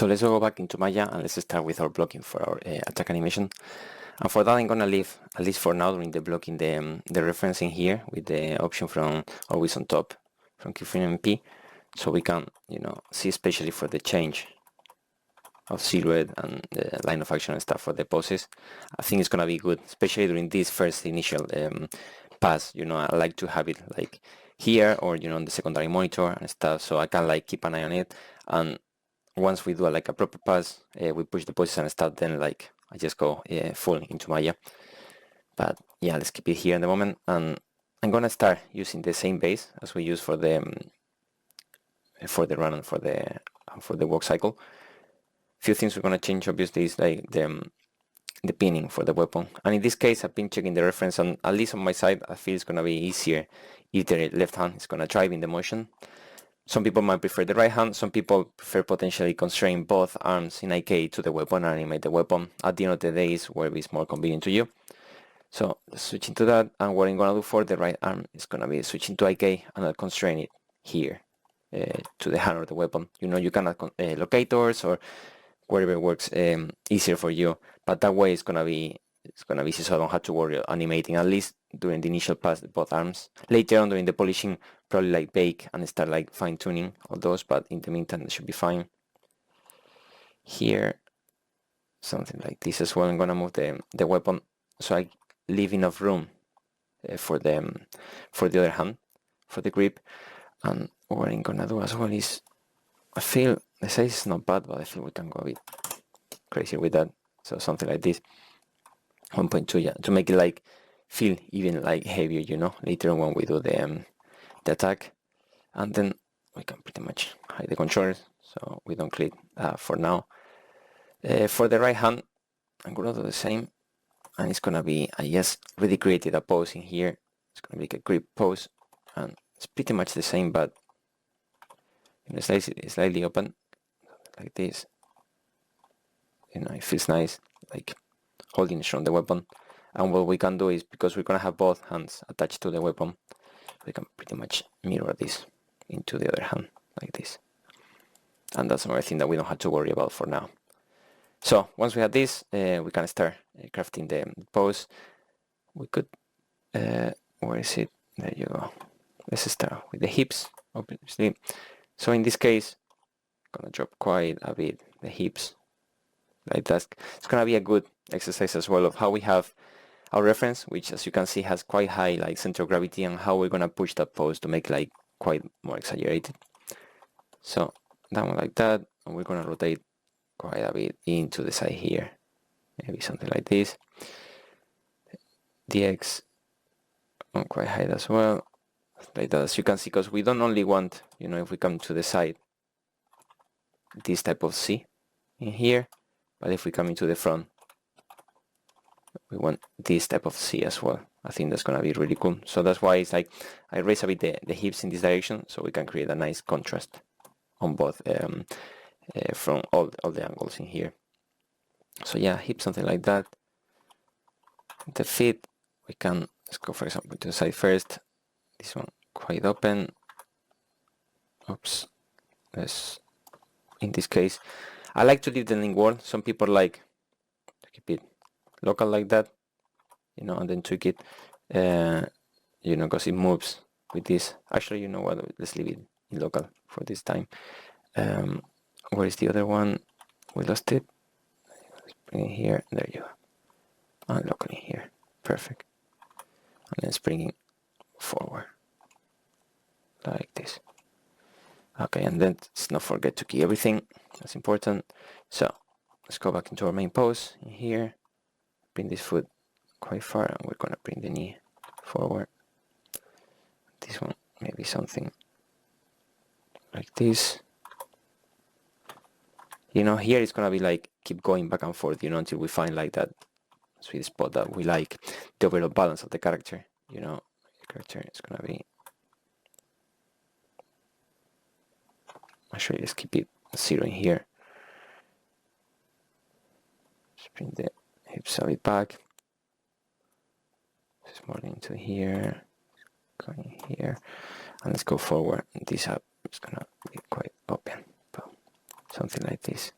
So let's go back into Maya and let's start with our blocking for our attack animation. And for that I'm gonna leave, at least for now during the blocking, the reference in here with the option from always on top from keyframe MP, so we can, you know, see especially for the change of silhouette and the line of action and stuff for the poses. I think it's gonna be good, especially during this first initial pass. You know, I like to have it like here or, you know, on the secondary monitor and stuff, so I can like keep an eye on it. And once we do like a proper pass, we push the poses and start, then like I just go full into Maya. But yeah, let's keep it here in the moment, and I'm gonna start using the same base as we use for the run and for the walk cycle. Few things we're gonna change obviously is like the pinning for the weapon, and in this case I've been checking the reference, and at least on my side I feel it's gonna be easier if the left hand is gonna drive in the motion. Some people might prefer the right hand, some people prefer potentially constrain both arms in IK to the weapon and animate the weapon. At the end of the day is where it's more convenient to you. So let's switch into that, and what I'm gonna do for the right arm is gonna be switching to IK, and I'll constrain it here to the hand or the weapon. You know, you can add locators or wherever works easier for you, but that way it's gonna be easy, so I don't have to worry animating, at least during the initial pass, both arms. Later on during the polishing, probably like bake and start like fine-tuning all those, but in the meantime it should be fine. Here, something like this as well. I'm gonna move the weapon so I leave enough room for the other hand, for the grip. And what I'm gonna do as well is, I feel the size is not bad, but I feel we can go a bit crazy with that. So something like this, 1.2, yeah, to make it like feel even like heavier, you know, later on when we do the attack. And then we can pretty much hide the controllers, so we don't click for now. For the right hand, I'm gonna do the same, and it's gonna be, I just really created a pose in here. It's gonna be like a grip pose, and it's pretty much the same, but you know, slightly open, like this. You know, it feels nice, like holding strong the weapon. And what we can do is, because we're gonna have both hands attached to the weapon, we can pretty much mirror this into the other hand, like this. And that's another thing that we don't have to worry about for now. So once we have this, we can start crafting the pose. We could, where is it? There you go. Let's start with the hips, obviously. So in this case, I'm gonna drop quite a bit the hips, like that. It's gonna be a good exercise as well of how we have our reference, which as you can see has quite high like center of gravity, and how we're gonna push that pose to make like quite more exaggerated. So that one like that, and we're gonna rotate quite a bit into the side here, maybe something like this. The X on quite high as well, like that, as you can see, because we don't only want, you know, if we come to the side, this type of C in here, but if we come into the front, we want this type of C as well. I think that's gonna be really cool. So that's why it's like I raise a bit the hips in this direction, so we can create a nice contrast on both from all the angles in here. So yeah, hip something like that. The feet, we can, let's go for example to the side first. This one quite open. Oops. Let's, in this case, I like to leave the link word. Some people like to keep it local like that, you know, and then tweak it, you know, because it moves with this. Actually, you know what? Let's leave it in local for this time. Where is the other one? We lost it. Let's bring it here. There you go. And local in here. Perfect. And let's bring it forward like this. Okay, and then let's not forget to key everything. That's important. So let's go back into our main pose in here. Bring this foot quite far, and we're gonna bring the knee forward. This one, maybe something like this. You know, here it's gonna be like keep going back and forth, you know, until we find like that sweet spot that we like, the overall balance of the character. You know, the character is gonna be, actually let's keep it 0 in here. Just bring the hips a bit back. Just more into here, going here, and let's go forward. This up is gonna be quite open, but something like this.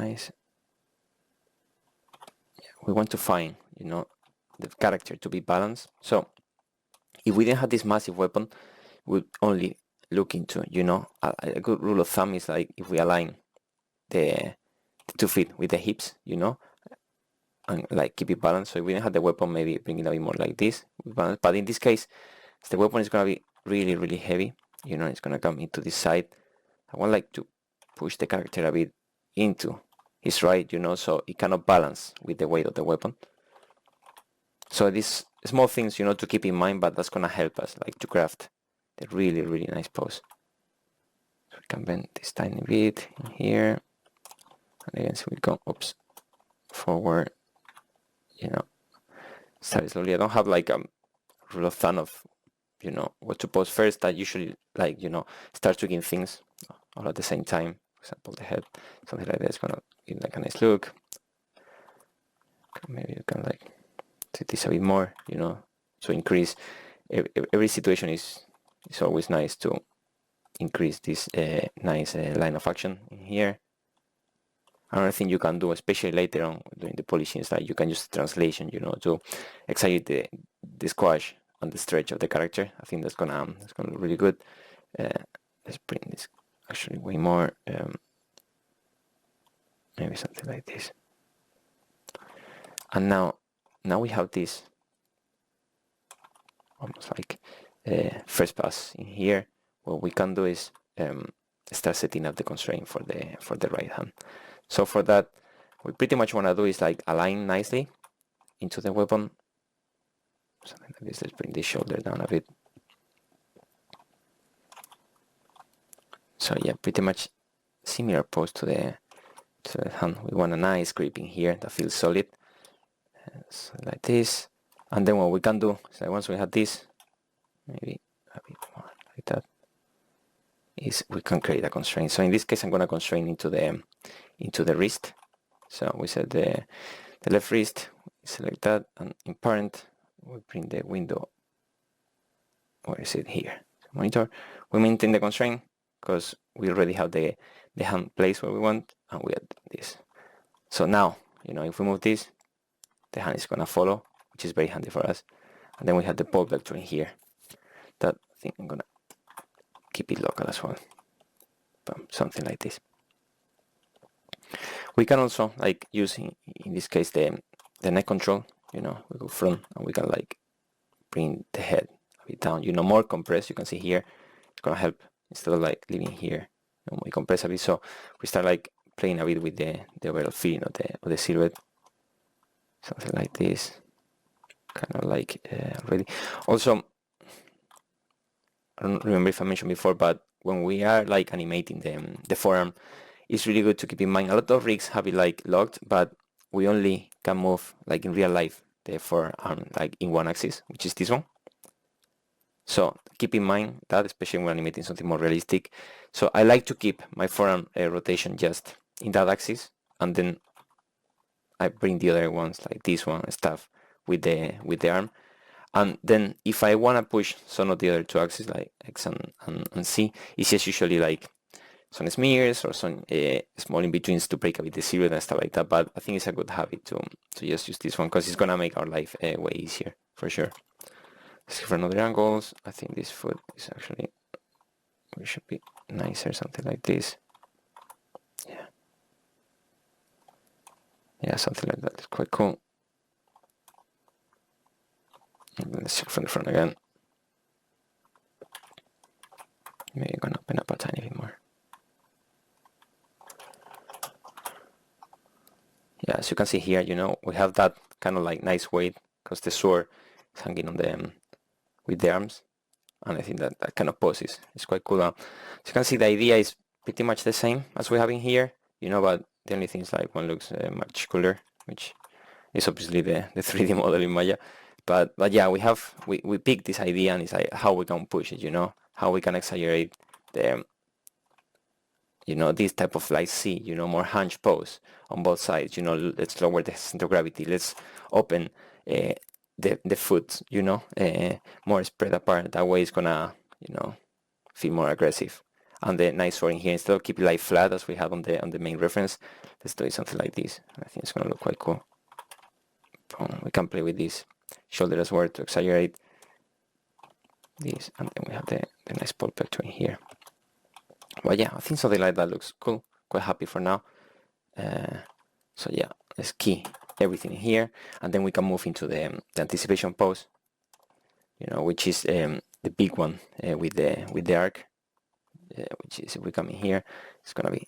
nice. We want to find, you know, the character to be balanced. So if we didn't have this massive weapon, we'd only look into, you know, a good rule of thumb is like if we align the 2 feet with the hips, you know, and like keep it balanced. So if we didn't have the weapon, maybe bring it a bit more like this. But in this case, the weapon is gonna be really, really heavy. You know, it's gonna come into this side. I want like to push the character a bit into his right, you know, so it cannot balance with the weight of the weapon. So these small things, you know, to keep in mind, but that's gonna help us like to craft the really, really nice pose. So we can bend this tiny bit in here, and again, so we go, oops, forward, you know, start slowly. I don't have like a rule of thumb of, you know, what to pose first. I usually like, you know, start tweaking things all at the same time. For example, the head, something like that is gonna give like a nice look. Maybe you can like do this a bit more, you know, to increase. Every situation is always nice to increase this nice line of action in here. Another thing you can do, especially later on during the polishing, is that you can use the translation, you know, to exaggerate the squash and the stretch of the character. I think that's gonna look really good. Let's bring this actually way more. Maybe something like this. And now we have this almost like first pass in here. What we can do is start setting up the constraint for the right hand. So for that, we pretty much want to do is like align nicely into the weapon. Something like this. Let's bring this shoulder down a bit. So yeah, pretty much similar pose to the hand. We want a nice grip in here that feels solid. So like this. And then what we can do is that once we have this, maybe a bit more like that, is we can create a constraint. So in this case, I'm going to constrain into the wrist. So we set the left wrist, select that, and in parent, we bring the window. Where is it? Here. Monitor. We maintain the constraint because we already have the hand placed where we want, and we add this. So now, you know, if we move this, the hand is going to follow, which is very handy for us. And then we have the pole vector in here. That I think I'm going to keep it local as well. Something like this. We can also like use in this case the neck control, you know, we go front and we can like bring the head a bit down, you know, more compressed. You can see here, it's gonna help instead of like leaving here, you know, we compress a bit. So we start like playing a bit with the overall feeling of the silhouette. Something like this, kind of like already. Also, I don't remember if I mentioned before, but when we are like animating the forearm, it's really good to keep in mind. A lot of rigs have it like locked, but we only can move like in real life the forearm like in one axis, which is this one. So keep in mind that, especially when animating something more realistic. So I like to keep my forearm rotation just in that axis, and then I bring the other ones like this one stuff with the arm. And then if I want to push some of the other two axes like X and C, it's just usually like some smears or some small in-betweens to break a bit the silhouette and stuff like that. But I think it's a good habit to just use this one because it's gonna make our life way easier for sure. Let's see for another angles. I think this foot is actually, we should be nicer, something like this. Yeah, something like that. It's quite cool. Let's check from the front again. Maybe I'm gonna open up a tiny bit more. Yeah, as you can see here, you know, we have that kind of like nice weight because the sword is hanging on the with the arms, and I think that kind of pose is quite cool. As you can see, the idea is pretty much the same as we have in here, you know, but the only thing is like one looks much cooler, which is obviously the 3D model in Maya. But yeah, we picked this idea, and it's like how we can push it, you know, how we can exaggerate the, you know, this type of like C, you know, more hunch pose on both sides, you know. Let's lower the center of gravity, let's open the foot, you know, more spread apart. That way it's gonna, you know, feel more aggressive. and the nice sorting here. Instead of keeping like flat as we have on the main reference, let's do something like this. I think it's gonna look quite cool. We can play with this shoulder as well to exaggerate this, and then we have the nice pole vector in here. But yeah, I think something like that looks cool. Quite happy for now. So yeah, let's key everything here, and then we can move into the anticipation pose, you know, which is the big one with the arc, which is, if we come in here, it's gonna be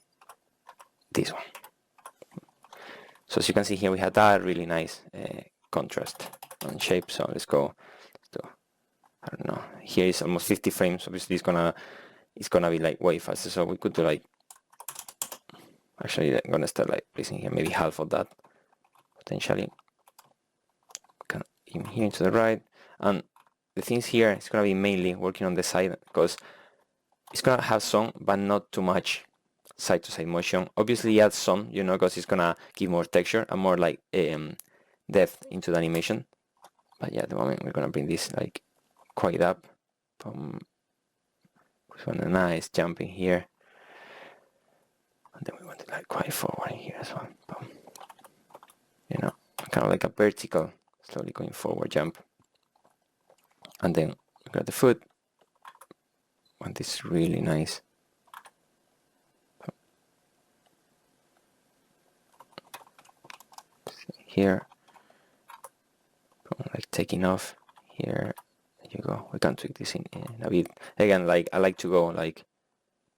this one. So as you can see here, we have that really nice contrast on shape. So let's go. Let's do, I don't know. Here is almost 50 frames. Obviously, it's gonna be like way faster. So we could do like. Actually, I'm gonna start like placing here maybe half of that potentially. Can in here to the right, and the things here it's gonna be mainly working on the side because it's gonna have some, but not too much side to side motion. Obviously, add some, you know, because it's gonna give more texture and more like depth into the animation. But yeah, at the moment we're gonna bring this like quite up. With a nice jump in here. And then we want it like quite forward in here as well. Boom. You know, kind of like a vertical, slowly going forward jump. And then we got the foot. Want this really nice. Here, boom, like taking off. Here you go. We can tweak this in a bit. Again, like I like to go like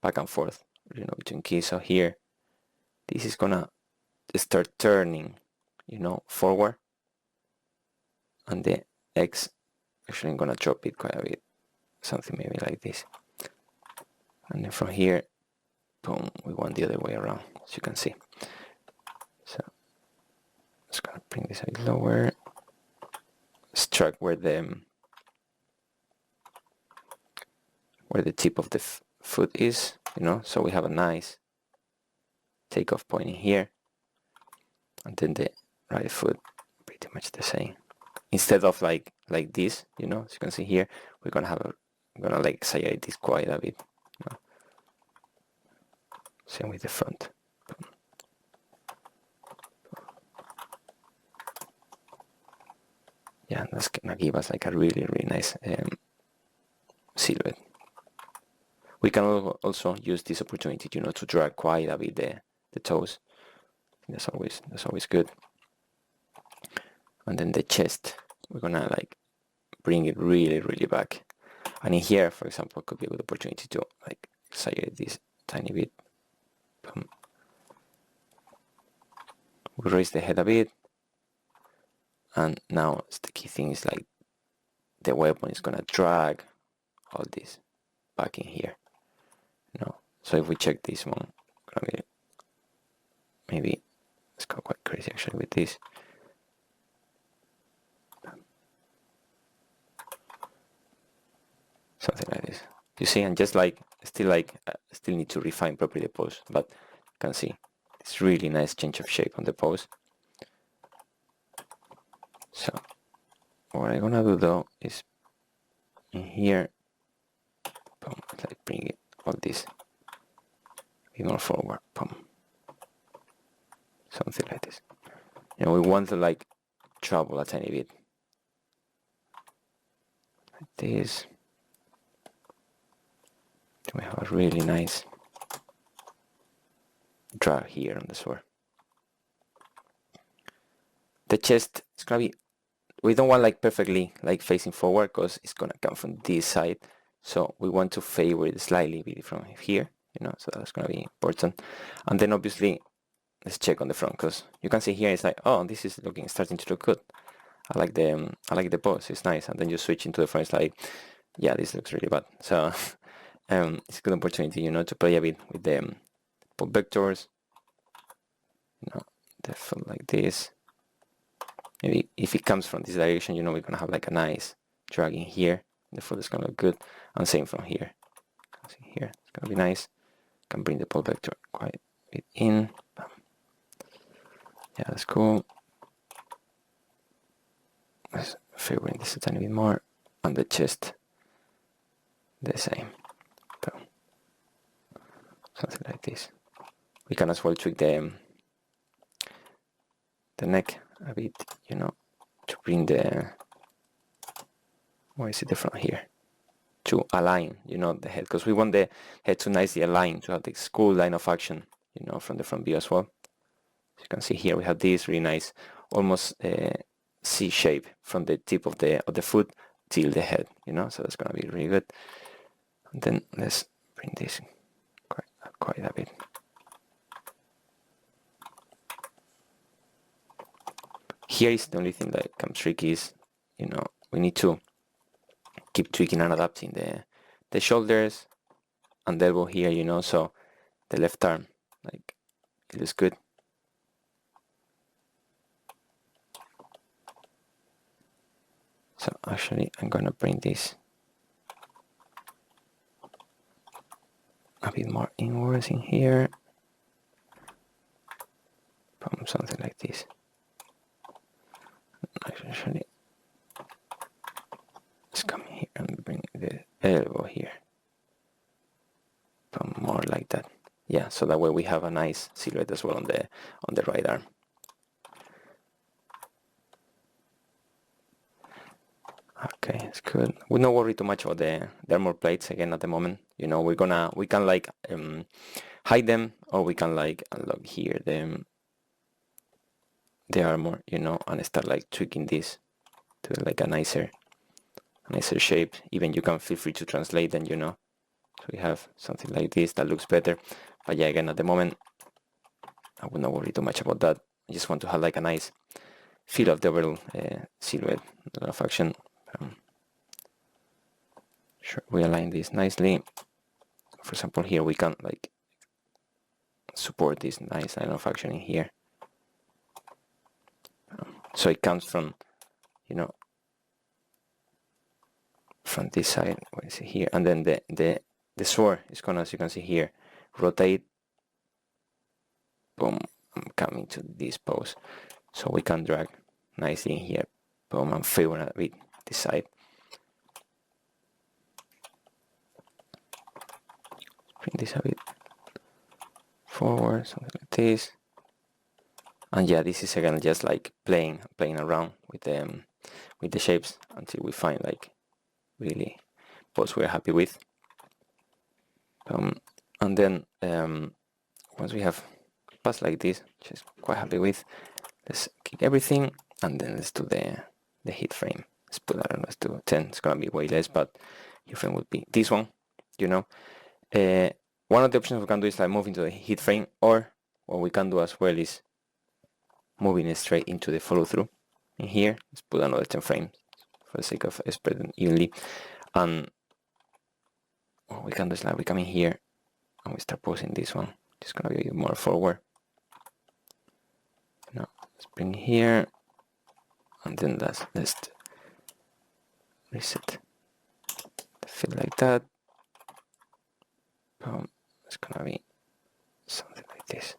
back and forth, you know, between keys. So here, this is gonna start turning, you know, forward, and the X actually I'm gonna drop it quite a bit, something maybe like this, and then from here, boom, we want the other way around, as you can see. So just gonna bring this a bit lower, struck where the tip of the foot is, you know, so we have a nice takeoff point in here, and then the right foot pretty much the same. Instead of like this, you know, as you can see here, we're gonna like exaggerate this quite a bit. You know? Same with the front. Yeah, that's gonna give us like a really nice silhouette. We can also use this opportunity, you know, to drag quite a bit the toes. That's always good. And then the chest, we're gonna like bring it really back. And in here, for example, could be a good opportunity to like exaggerate this tiny bit. Boom. We raise the head a bit, and now the key thing is like the weapon is gonna drag all this back in here. You know, so if we check this one, maybe let's go quite crazy actually with this. Something like this. You see, and just like still need to refine properly the pose, but you can see it's really nice change of shape on the pose. So what I'm gonna do though is in here, boom, like bring it all this a bit more forward, boom, something like this. You know, we want to like travel a tiny bit like this. We have a really nice drag here on the sword. The chest is gonna be, we don't want like perfectly like facing forward because it's gonna come from this side, so we want to favor it slightly from here, you know, so that's gonna be important. And then obviously let's check on the front, because you can see here it's like, oh, this is starting to look good. I like the pose, it's nice. And then you switch into the front, it's like, yeah, this looks really bad. So it's a good opportunity, you know, to play a bit with the pole vectors, you know, the foot like this. Maybe if it comes from this direction, you know, we're gonna have like a nice drag in here. The foot is gonna look good, and same from here. See here, it's gonna be nice. Can bring the pole vector quite a bit in. Yeah, that's cool. Let's favoring this a tiny bit more, and the chest the same. Boom. something like this. We can as well tweak the neck a bit, you know, to bring the, where is it, the front here, to align, you know, the head, because we want the head to nicely align, to have this cool line of action, you know, from the front view as well. As you can see here, we have this really nice, almost C shape from the tip of the foot till the head, you know, so that's gonna be really good. And then let's bring this quite a bit. Here is the only thing that comes tricky is, you know, we need to keep tweaking and adapting the shoulders and the elbow here, you know, so the left arm, like, it looks good. So actually I'm gonna bring this a bit more inwards in here. Something like this. Actually, let's come here and bring the elbow here. More like that. Yeah, so that way we have a nice silhouette as well on the right arm. Okay, it's good. We don't worry too much about the armor plates again at the moment. You know, we can like hide them, or we can like unlock here the armor, you know, and start like tweaking this to like a nicer shape. Even you can feel free to translate them, you know. So we have something like this that looks better. But yeah, again, at the moment, I would not worry too much about that. I just want to have like a nice feel of the overall silhouette, a lot of action. Sure, we align this nicely. For example, here we can like support this nice line of action in here. So it comes from, you know, from this side, what is it here, and then the sword is gonna, as you can see here, rotate. Boom, I'm coming to this pose, so we can drag nicely in here. Boom, I'm favoring a bit this side. Bring this a bit forward, something like this. And yeah, this is again just like playing around with the shapes until we find like really pose we're happy with. And then once we have passed like this, which is quite happy with, let's kick everything, and then let's do the hit frame. Let's put that on, let's do 10. It's gonna be way less, but your frame would be this one, you know. One of the options we can do is like move into the hit frame, or what we can do as well is moving it straight into the follow through. In here, let's put another 10 frames for the sake of spreading evenly. And what we can do is like we come in here and we start posing this one. It's gonna be more forward. Now let's bring here, and then let's reset the fit like that. It's gonna be something like this.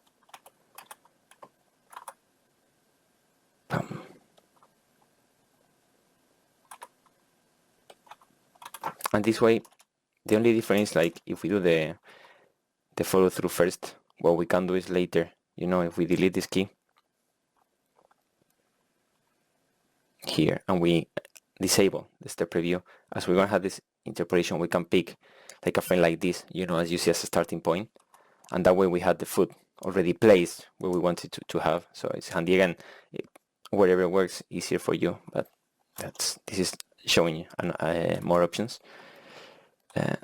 And this way, the only difference is like if we do the follow through first, what we can do is later, you know, if we delete this key here and we disable the step preview, as we're gonna have this interpolation, we can pick like a frame like this, you know, as you see as a starting point, and that way we had the foot already placed where we wanted to have. So it's handy again, wherever it works easier for you, but this is showing you more options.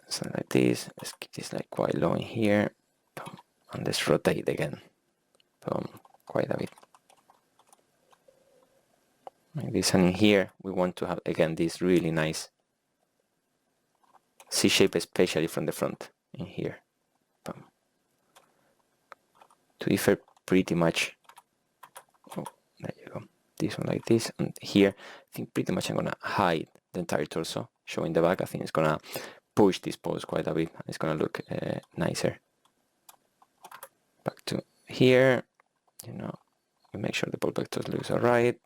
Something like this. Let's keep this like quite low in here, and let's rotate again, quite a bit like this. And in here we want to have again this really nice C shape, especially from the front in here, to differ pretty much. Oh, there you go. This one like this, and here I think pretty much I'm gonna hide the entire torso, showing the back. I think it's gonna push this pose quite a bit, and it's gonna look nicer. Back to here, you know, we make sure the ball vector looks alright.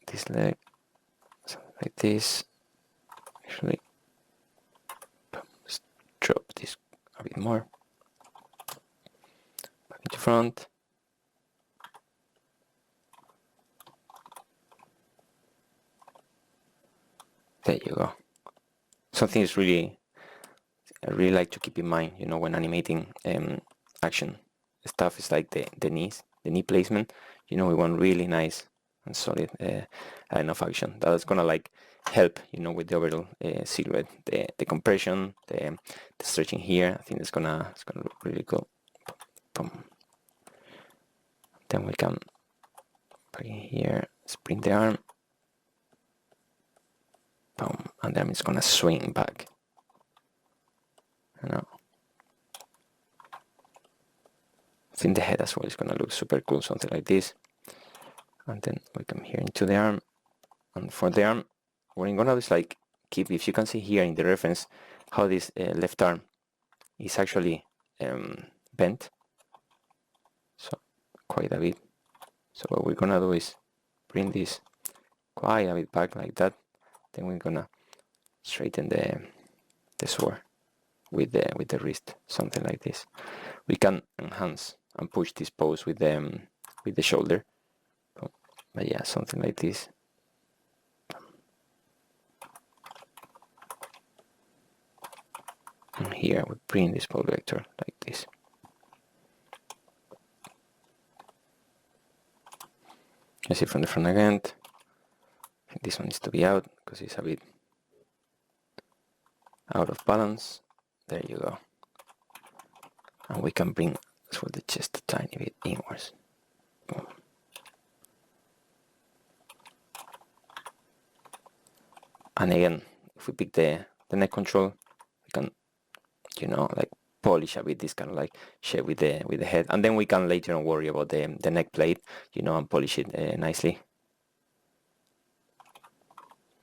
This leg, something like this. Actually, let's drop this a bit more. Back into front. There you go. Something is I really like to keep in mind, you know, when animating action stuff is like the knee placement. You know, we want really nice and solid line of action. That's gonna like help, you know, with the overall silhouette. The compression, the stretching here. I think it's gonna look really cool. Boom. Then we can put in here, spring the arm. Boom, and then it's gonna swing back. You know. I think the head as well is gonna look super cool, something like this. And then we come here into the arm, and for the arm, what I'm gonna do is like keep. If you can see here in the reference, how this left arm is actually bent, so quite a bit. So what we're gonna do is bring this quite a bit back like that. Then we're gonna straighten the sword with the wrist, something like this. We can enhance and push this pose with the shoulder, but yeah, something like this. And here we bring this pose vector like this. You see from the front again. I think this one needs to be out because it's a bit out of balance. There you go. And we can bring as well the chest a tiny bit inwards. Boom. And again, if we pick the neck control, we can, you know, like polish a bit this kind of like shape with the head, and then we can later on worry about the neck plate, you know, and polish it nicely.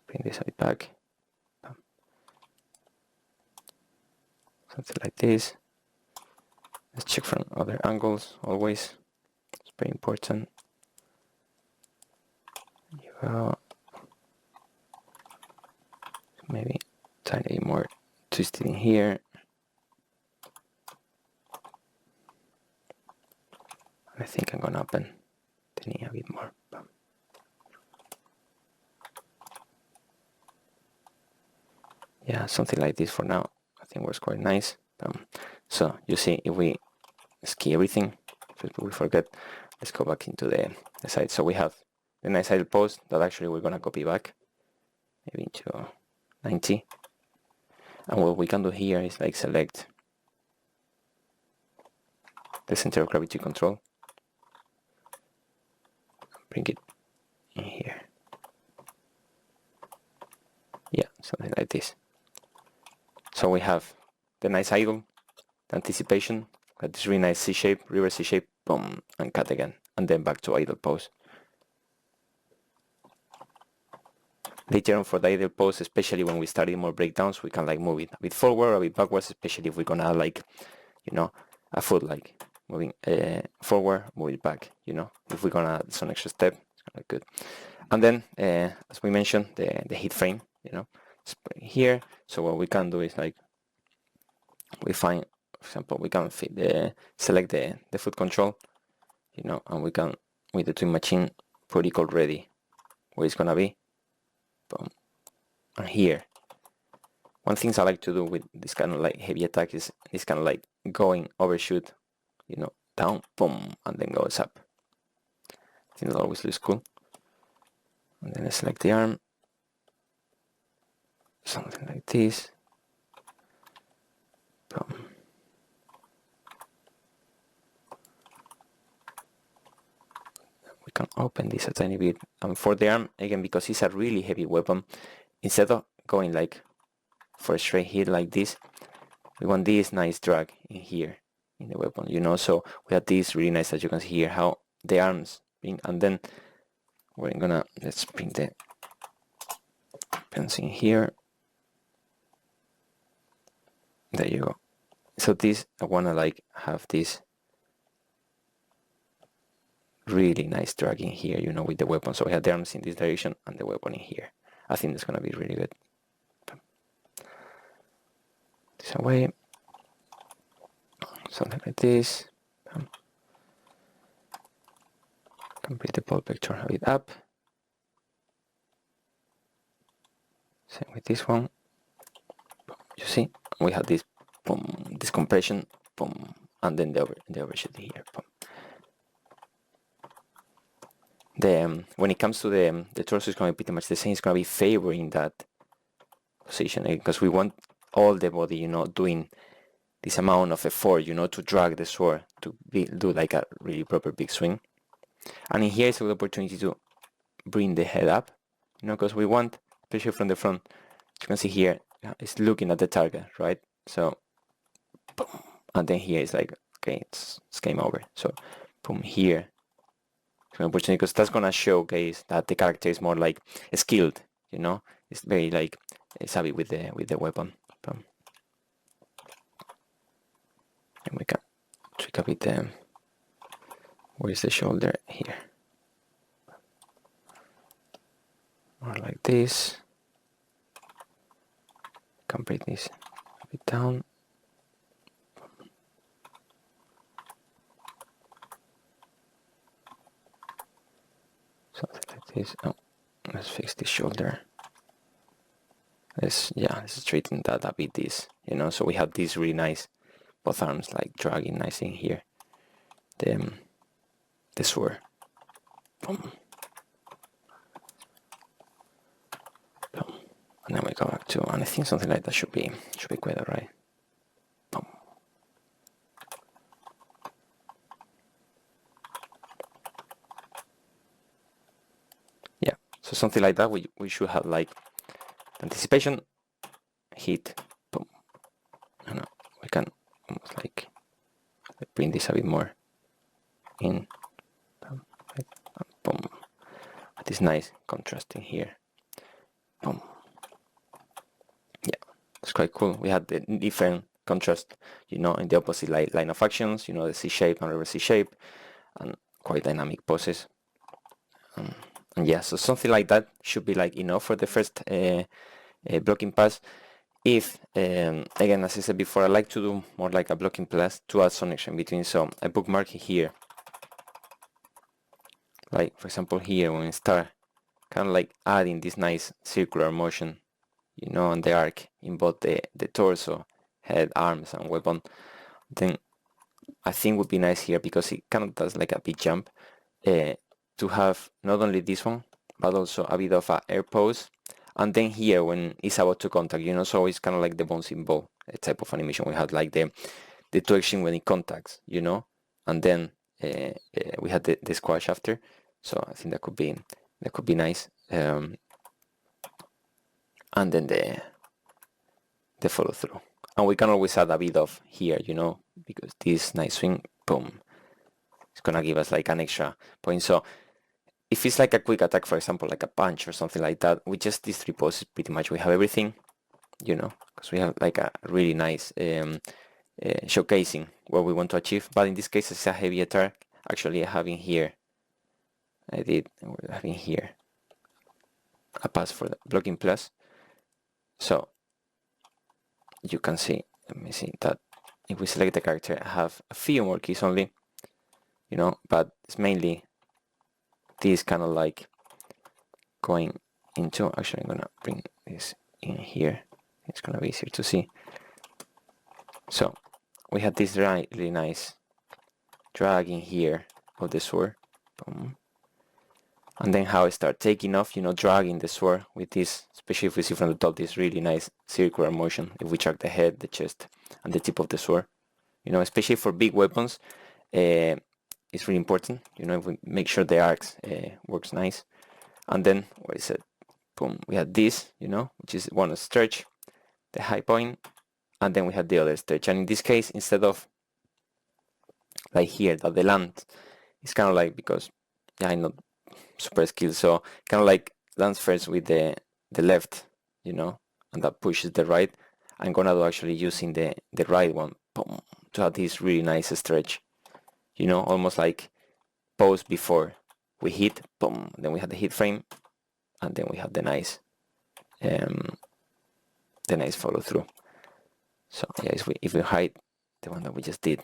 Bring this a bit back. Something like this. Let's check from other angles always. It's very important. There you go. Maybe tiny more twisted in here. I think I'm gonna open the knee a bit more. Yeah, something like this for now. I think works quite nice. So you see, if we ski everything, if we forget, let's go back into the side. So we have the nice idle pose that actually we're gonna copy back, maybe into 90. And what we can do here is like select the center of gravity control, bring it in here. Yeah, something like this. So we have the nice idle, the anticipation, got this really nice C shape, reverse C shape, boom, and cut again, and then back to idle pose. Later on for the idle pose, especially when we started more breakdowns, we can like move it a bit forward, a bit backwards, especially if we're gonna like, you know, a foot like moving forward, move it back, you know, if we're gonna add some extra step, it's gonna look good. And then, as we mentioned, the hit frame, you know, here. So what we can do is like, we find, for example, we can select the foot control, you know, and we can, with the twin machine, put it already where it's gonna be. Boom. And here, one thing I like to do with this kind of like heavy attack is this kind of like going overshoot, you know, down, boom, and then goes up. I think that always looks cool. And then I select the arm, something like this. Boom. We can open this a tiny bit. And for the arm, again, because it's a really heavy weapon, instead of going like for a straight hit like this, we want this nice drag in here in the weapon, you know. So we have this really nice, as you can see here, how the arms being, and then we're gonna, let's bring the pens in here. There you go. So this, I wanna like have this really nice drag in here, you know, with the weapon. So we have the arms in this direction and the weapon in here. I think it's gonna be really good. This away. something like this. Complete the ball vector, have it up. Same with this one. You see, we have this this compression, and then the overshoot here. When it comes to the torso, it's going to be pretty much the same. It's going to be favoring that position because we want all the body, doing this amount of effort, to drag the sword to do like a really proper big swing. And in here is a good opportunity to bring the head up, because we want, especially from the front, you can see here, it's looking at the target, right? So, boom, and then here it's like, okay, it's game over. So, boom, here, it's an opportunity because that's gonna showcase that the character is more like skilled, it's very like savvy with the weapon. Boom. And we can tweak a bit where is the shoulder? Here. More like this. Can bring this a bit down. Something like this. Oh, let's fix the shoulder. Let's straighten that a bit. So we have this really nice, both arms like dragging nice in here. The sword. Boom. Boom. And then we go back to, and I think something like that should be quite alright. Boom. Yeah, so something like that, we should have like anticipation, hit, boom. And we can almost like bring this a bit more in, boom. This nice contrasting here, boom. It's quite cool. We had the different contrast, in the opposite line of actions, the C shape and reverse C shape, and quite dynamic poses. And yeah, so something like that should be like enough for the first blocking pass. If, again, as I said before, I like to do more like a blocking pass to add some action between. So I bookmark here, like for example here when we start, kind of like adding this nice circular motion, on the arc in both the torso, head, arms, and weapon. Then I think would be nice here because it kind of does like a big jump to have not only this one but also a bit of a air pose, and then here when it's about to contact, so it's kind of like the bouncing ball type of animation. We had like the two action when it contacts, and then we had the squash after. So I think that could be nice. And then the follow through, and we can always add a bit of here, because this nice swing, boom, it's gonna give us like an extra point. So if it's like a quick attack, for example, like a punch or something like that, with just these three poses, pretty much we have everything, because we have like a really nice showcasing what we want to achieve. But in this case, it's a heavy attack. Actually, having here, having here a pass for the blocking plus. So you can see, let me see, that if we select the character, I have a few more keys only, but it's mainly this kind of like going into, actually I'm gonna bring this in here, it's gonna be easier to see. So we have this really nice dragging here of the sword, boom. And then how I start taking off, dragging the sword with this, especially if we see from the top, this really nice circular motion. If we track the head, the chest, and the tip of the sword, especially for big weapons, it's really important, if we make sure the arcs works nice. And then, what is it? Boom, we have this, which is one stretch, the high point, and then we have the other stretch. And in this case, instead of like here, that the land is kind of like, because I'm not super skilled, so kind of like lands first with the left, and that pushes the right. I'm gonna do actually using the right one, boom, to have this really nice stretch, almost like pose before we hit, boom, then we have the hit frame, and then we have the nice follow through. So yeah, if we hide the one that we just did,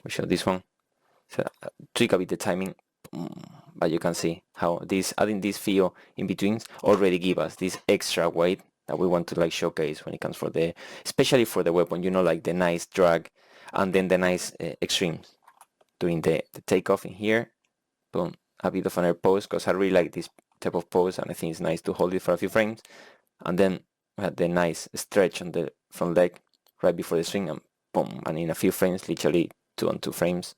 we show this one. So tweak a bit the timing, but you can see how adding this feel in between already give us this extra weight that we want to like showcase when it comes for especially for the weapon, you know, like the nice drag and then the nice extremes. Doing the takeoff in here, boom, a bit of an air pose, because I really like this type of pose and I think it's nice to hold it for a few frames, and then we had the nice stretch on the front leg right before the swing, and boom, and in a few frames, literally 2 on 2 frames,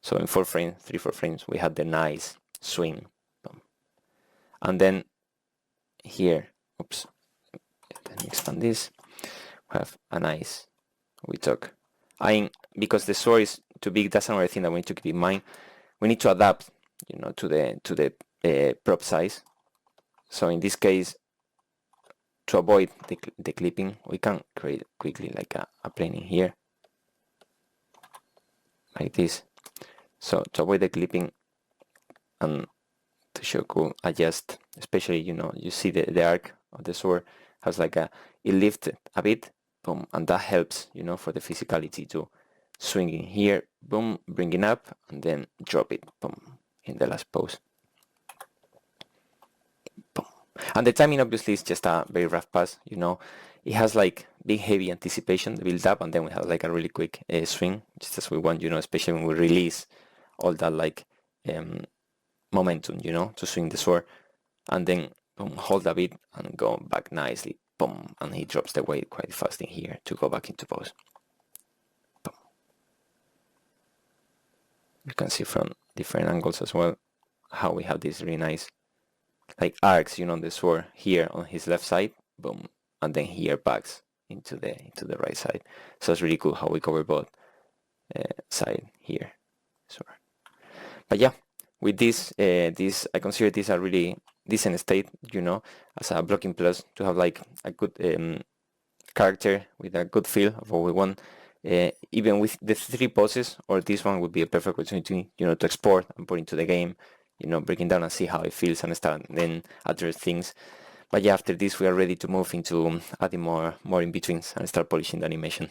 so in 4 frames, 3-4 frames, we had the nice swing, boom. And then here, oops, let me expand this, we have a nice, we talk, because the sword is too big, that's another thing that we need to keep in mind. We need to adapt, you know, to the prop size. So in this case, to avoid the clipping, we can create quickly like a plane in here, like this. So to avoid the clipping and to show cool, adjust, especially, you know, you see the arc of the sword has like it lifted a bit, boom, and that helps, you know, for the physicality to swing in here, boom, bring it up, and then drop it, boom, in the last pose. Boom. And the timing obviously is just a very rough pass, you know. It has like big heavy anticipation, the build up, and then we have like a really quick swing, just as we want, you know, especially when we release all that like momentum, you know, to swing the sword, and then boom, hold a bit and go back nicely, boom, and he drops the weight quite fast in here to go back into pose. Boom. You can see from different angles as well how we have this really nice like arcs, you know, on the sword here on his left side, boom, and then here backs into the right side. So it's really cool how we cover both side here. Sorry. But yeah, with this I consider this a really decent state, you know, as a blocking plus, to have like a good character with a good feel of what we want. Even with the 3 poses, or this one would be a perfect opportunity, you know, to export and put into the game, you know, breaking down and see how it feels and start and then address things. But yeah, after this we are ready to move into adding more in-betweens and start polishing the animation.